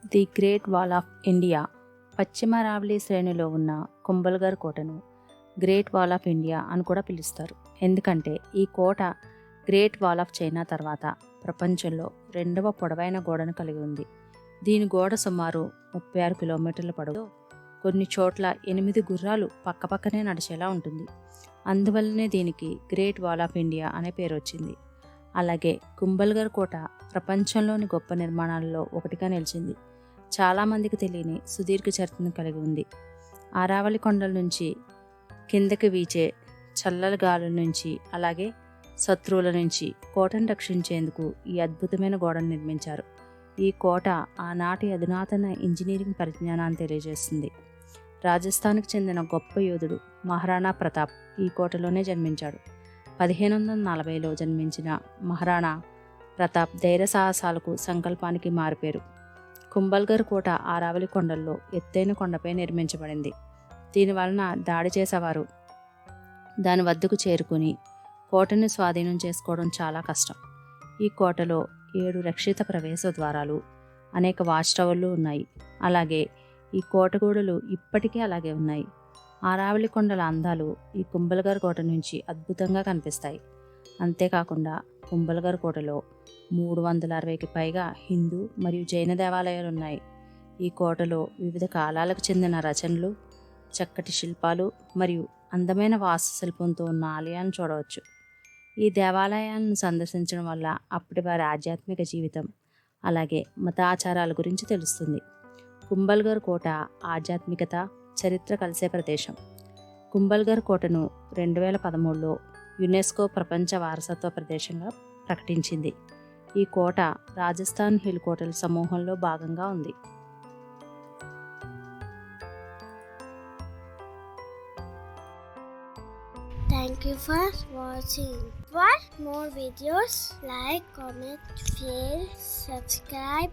The great wall of India. పశ్చిమ అరావళి శ్రేణిలో ఉన్న కుంభల్గర్ కోటను గ్రేట్ వాల్ ఆఫ్ ఇండియా అని కూడా పిలుస్తారు. ఎందుకంటే ఈ కోట గ్రేట్ వాల్ ఆఫ్ చైనా తర్వాత ప్రపంచంలో రెండవ పొడవైన గోడను కలిగి ఉంది. దీని గోడ సుమారు 36 కిలోమీటర్ల పొడవు. కొన్ని చోట్ల 8 గుర్రాలు పక్కపక్కనే నడిచేలా ఉంటుంది. అందువల్లనే దీనికి గ్రేట్ వాల్ ఆఫ్ ఇండియా అనే పేరు వచ్చింది. అలాగే కుంభల్గర్ కోట ప్రపంచంలోని గొప్ప నిర్మాణాలలో ఒకటిగా నిలిచింది. చాలామందికి తెలియని సుదీర్ఘ చరిత్రను కలిగి ఉంది. ఆరావళి కొండల నుంచి కిందకి వీచే చల్లల గాలుల నుంచి అలాగే శత్రువుల నుంచి కోటను రక్షించేందుకు ఈ అద్భుతమైన గోడను నిర్మించారు. ఈ కోట ఆనాటి అధునాతన ఇంజనీరింగ్ పరిజ్ఞానాన్ని తెలియజేస్తుంది. రాజస్థాన్కి చెందిన గొప్ప యోధుడు మహారాణా ప్రతాప్ ఈ కోటలోనే జన్మించాడు. 1540లో జన్మించిన మహారాణా ప్రతాప్ ధైర్య సాహసాలకు సంకల్పానికి మారిపేరు. కుంభల్గర్ కోట ఆరావళి కొండల్లో ఎత్తైన కొండపై నిర్మించబడింది. దీనివలన దాడి చేసేవారు దాని వద్దకు చేరుకుని కోటను స్వాధీనం చేసుకోవడం చాలా కష్టం. ఈ కోటలో 7 రక్షిత ప్రవేశ ద్వారాలు, అనేక వాచ్ టవర్లు ఉన్నాయి. అలాగే ఈ కోట గోడలు ఇప్పటికీ అలాగే ఉన్నాయి. ఆరావళి కొండల అందాలు ఈ కుంభల్గర్ కోట నుంచి అద్భుతంగా కనిపిస్తాయి. అంతేకాకుండా కుంభల్గర్ కోటలో 360కి పైగా హిందూ మరియు జైన దేవాలయాలు ఉన్నాయి. ఈ కోటలో వివిధ కాలాలకు చెందిన రచనలు, చక్కటి శిల్పాలు మరియు అందమైన వాస్తుశిల్పంతో ఉన్న ఆలయాలను చూడవచ్చు. ఈ దేవాలయాలను సందర్శించడం వల్ల అప్పటి వారి ఆధ్యాత్మిక జీవితం అలాగే మత ఆచారాల గురించి తెలుస్తుంది. కుంభల్గర్ కోట ఆధ్యాత్మికత, చరిత్ర కలిసే ప్రదేశం. కుంభల్గర్ కోటను 2013లో యునెస్కో ప్రపంచ వారసత్వ ప్రదేశంగా ప్రకటించింది. ఈ కోట రాజస్థాన్ హిల్ కోటల సమూహంలో భాగంగా ఉంది. Thank you for watching. For more videos, like, comment, share, subscribe.